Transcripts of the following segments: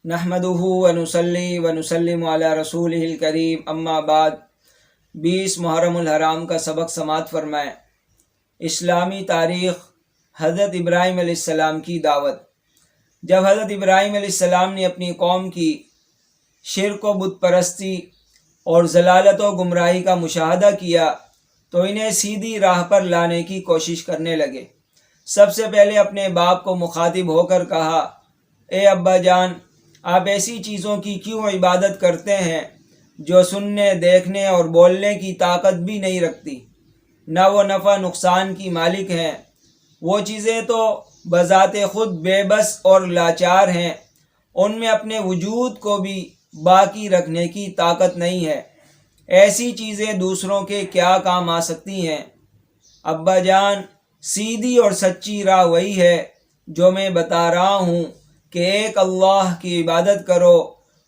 نحمدہ ونصلی ونسلم علی رسولہ الکریم، اما بعد۔ 20 محرم الحرام کا سبق سماعت فرمائیں۔ اسلامی تاریخ، حضرت ابراہیم علیہ السلام کی دعوت۔ جب حضرت ابراہیم علیہ السلام نے اپنی قوم کی شرک و بت پرستی اور ضلالت و گمراہی کا مشاہدہ کیا تو انہیں سیدھی راہ پر لانے کی کوشش کرنے لگے۔ سب سے پہلے اپنے باپ کو مخاطب ہو کر کہا، اے ابا جان، آپ ایسی چیزوں کی کیوں عبادت کرتے ہیں جو سننے، دیکھنے اور بولنے کی طاقت بھی نہیں رکھتی، نہ وہ نفع نقصان کی مالک ہیں؟ وہ چیزیں تو بذات خود بے بس اور لاچار ہیں، ان میں اپنے وجود کو بھی باقی رکھنے کی طاقت نہیں ہے۔ ایسی چیزیں دوسروں کے کیا کام آ سکتی ہیں؟ ابا جان، سیدھی اور سچی راہ وہی ہے جو میں بتا رہا ہوں کہ ایک اللہ کی عبادت کرو،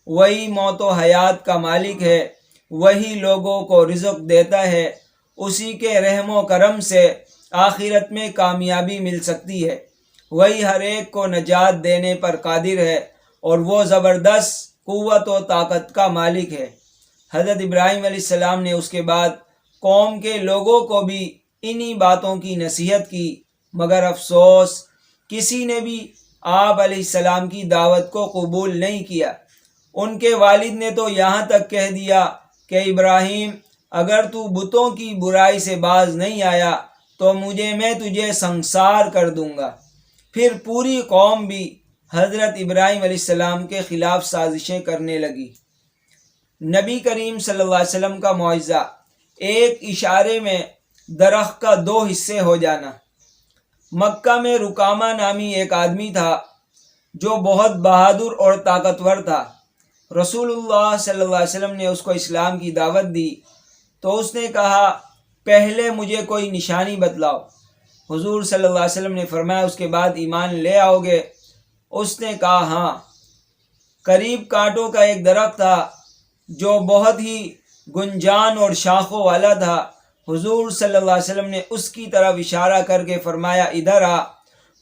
وہی موت و حیات کا مالک ہے، وہی لوگوں کو رزق دیتا ہے، اسی کے رحم و کرم سے آخرت میں کامیابی مل سکتی ہے، وہی ہر ایک کو نجات دینے پر قادر ہے اور وہ زبردست قوت و طاقت کا مالک ہے۔ حضرت ابراہیم علیہ السلام نے اس کے بعد قوم کے لوگوں کو بھی انہی باتوں کی نصیحت کی، مگر افسوس کسی نے بھی آپ علیہ السلام کی دعوت کو قبول نہیں کیا۔ ان کے والد نے تو یہاں تک کہہ دیا کہ ابراہیم، اگر تو بتوں کی برائی سے باز نہیں آیا تو میں تجھے سنسار کر دوں گا۔ پھر پوری قوم بھی حضرت ابراہیم علیہ السلام کے خلاف سازشیں کرنے لگی۔ نبی کریم صلی اللہ علیہ وسلم کا معجزہ، ایک اشارے میں درخت کا 2 حصے ہو جانا۔ مکہ میں رکامہ نامی ایک آدمی تھا جو بہت بہادر اور طاقتور تھا۔ رسول اللہ صلی اللہ علیہ وسلم نے اس کو اسلام کی دعوت دی تو اس نے کہا، پہلے مجھے کوئی نشانی بتلاؤ۔ حضور صلی اللہ علیہ وسلم نے فرمایا، اس کے بعد ایمان لے آؤ گے؟ اس نے کہا، ہاں۔ قریب کانٹوں کا ایک درخت تھا جو بہت ہی گنجان اور شاخوں والا تھا۔ حضور صلی اللہ علیہ وسلم نے اس کی طرف اشارہ کر کے فرمایا، ادھر آ۔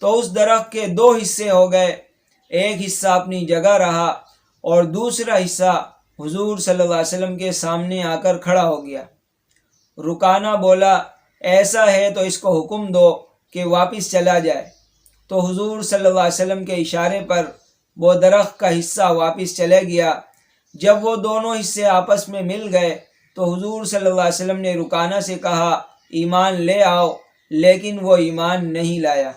تو اس درخت کے 2 حصے ہو گئے، ایک حصہ اپنی جگہ رہا اور دوسرا حصہ حضور صلی اللہ علیہ وسلم کے سامنے آ کر کھڑا ہو گیا۔ رکانہ بولا، ایسا ہے تو اس کو حکم دو کہ واپس چلا جائے۔ تو حضور صلی اللہ علیہ وسلم کے اشارے پر وہ درخت کا حصہ واپس چلے گیا۔ جب وہ دونوں حصے آپس میں مل گئے تو حضور صلی اللہ علیہ وسلم نے رکانہ سے کہا، ایمان لے آؤ، لیکن وہ ایمان نہیں لایا۔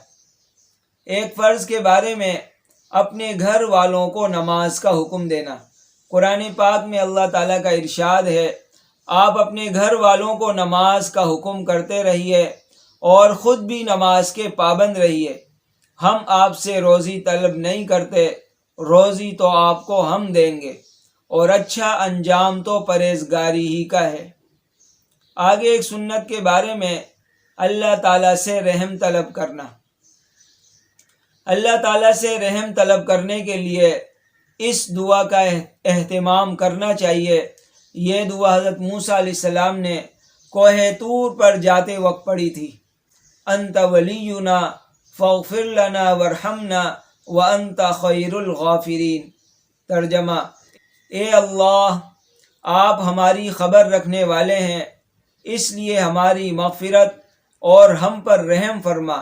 ایک فرض کے بارے میں اپنے گھر والوں کو نماز کا حکم دینا۔ قرآن پاک میں اللہ تعالیٰ کا ارشاد ہے، آپ اپنے گھر والوں کو نماز کا حکم کرتے رہیے اور خود بھی نماز کے پابند رہیے۔ ہم آپ سے روزی طلب نہیں کرتے، روزی تو آپ کو ہم دیں گے، اور اچھا انجام تو پرہیزگاری ہی کا ہے۔ آگے ایک سنت کے بارے میں اللہ تعالیٰ سے رحم طلب کرنا۔ اللہ تعالیٰ سے رحم طلب کرنے کے لیے اس دعا کا اہتمام کرنا چاہیے۔ یہ دعا حضرت موسیٰ علیہ السلام نے کوہ طور پر جاتے وقت پڑھی تھی، انت ولینا فاغفر لنا وارحمنا وانت خیر الغافرین۔ ترجمہ، اے اللہ، آپ ہماری خبر رکھنے والے ہیں، اس لیے ہماری مغفرت اور ہم پر رحم فرما،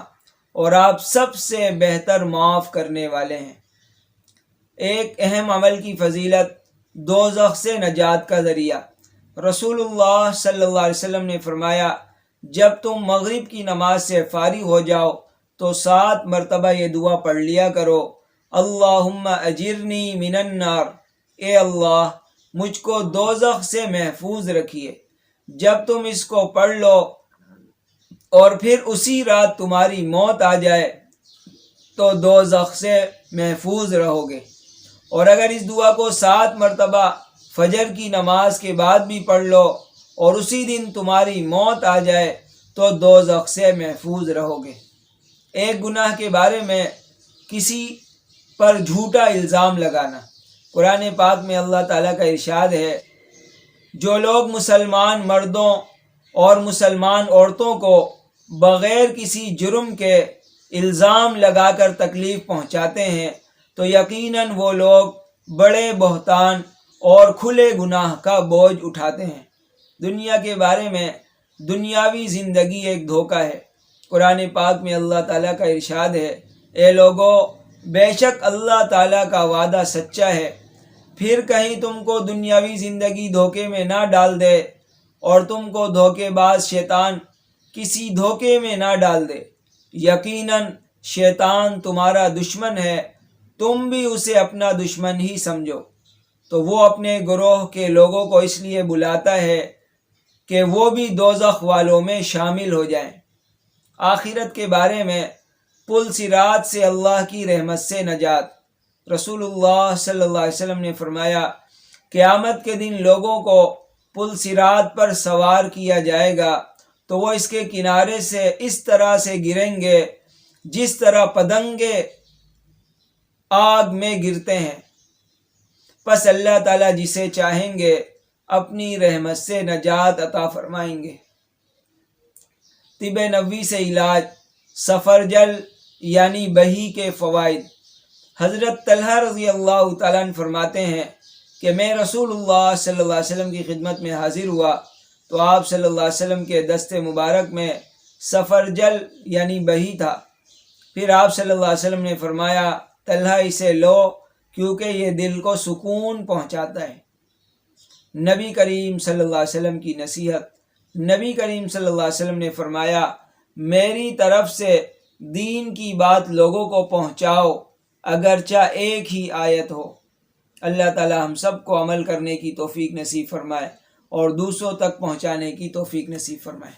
اور آپ سب سے بہتر معاف کرنے والے ہیں۔ ایک اہم عمل کی فضیلت، دوزخ سے نجات کا ذریعہ۔ رسول اللہ صلی اللہ علیہ وسلم نے فرمایا، جب تم مغرب کی نماز سے فارغ ہو جاؤ تو 7 مرتبہ یہ دعا پڑھ لیا کرو، اللہم اجرنی من النار، اے اللہ مجھ کو دوزخ سے محفوظ رکھیے۔ جب تم اس کو پڑھ لو اور پھر اسی رات تمہاری موت آ جائے تو دوزخ سے محفوظ رہو گے، اور اگر اس دعا کو 7 مرتبہ فجر کی نماز کے بعد بھی پڑھ لو اور اسی دن تمہاری موت آ جائے تو دوزخ سے محفوظ رہو گے۔ ایک گناہ کے بارے میں کسی پر جھوٹا الزام لگانا۔ قرآن پاک میں اللہ تعالیٰ کا ارشاد ہے، جو لوگ مسلمان مردوں اور مسلمان عورتوں کو بغیر کسی جرم کے الزام لگا کر تکلیف پہنچاتے ہیں تو یقیناً وہ لوگ بڑے بہتان اور کھلے گناہ کا بوجھ اٹھاتے ہیں۔ دنیا کے بارے میں دنیاوی زندگی ایک دھوکہ ہے۔ قرآن پاک میں اللہ تعالیٰ کا ارشاد ہے، اے لوگو، بے شک اللہ تعالیٰ کا وعدہ سچا ہے، پھر کہیں تم کو دنیاوی زندگی دھوکے میں نہ ڈال دے اور تم کو دھوکے باز شیطان کسی دھوکے میں نہ ڈال دے۔ یقیناً شیطان تمہارا دشمن ہے، تم بھی اسے اپنا دشمن ہی سمجھو۔ تو وہ اپنے گروہ کے لوگوں کو اس لیے بلاتا ہے کہ وہ بھی دوزخ والوں میں شامل ہو جائیں۔ آخرت کے بارے میں پل صراط سے اللہ کی رحمت سے نجات۔ رسول اللہ صلی اللہ علیہ وسلم نے فرمایا، قیامت کے دن لوگوں کو پل صراط پر سوار کیا جائے گا تو وہ اس کے کنارے سے اس طرح سے گریں گے جس طرح پتنگے آگ میں گرتے ہیں۔ پس اللہ تعالیٰ جسے چاہیں گے اپنی رحمت سے نجات عطا فرمائیں گے۔ طب نبوی سے علاج، سفرجل یعنی بہی کے فوائد۔ حضرت طلحہ رضی اللہ تعالیٰ عنہ فرماتے ہیں کہ میں رسول اللہ صلی اللہ علیہ وسلم کی خدمت میں حاضر ہوا تو آپ صلی اللہ علیہ وسلم کے دست مبارک میں سفرجل یعنی بہی تھا۔ پھر آپ صلی اللہ علیہ وسلم نے فرمایا، طلحہ اسے لو کیونکہ یہ دل کو سکون پہنچاتا ہے۔ نبی کریم صلی اللہ علیہ وسلم کی نصیحت۔ نبی کریم صلی اللہ علیہ وسلم نے فرمایا، میری طرف سے دین کی بات لوگوں کو پہنچاؤ اگرچہ ایک ہی آیت ہو۔ اللہ تعالی ہم سب کو عمل کرنے کی توفیق نصیب فرمائے اور دوسروں تک پہنچانے کی توفیق نصیب فرمائے۔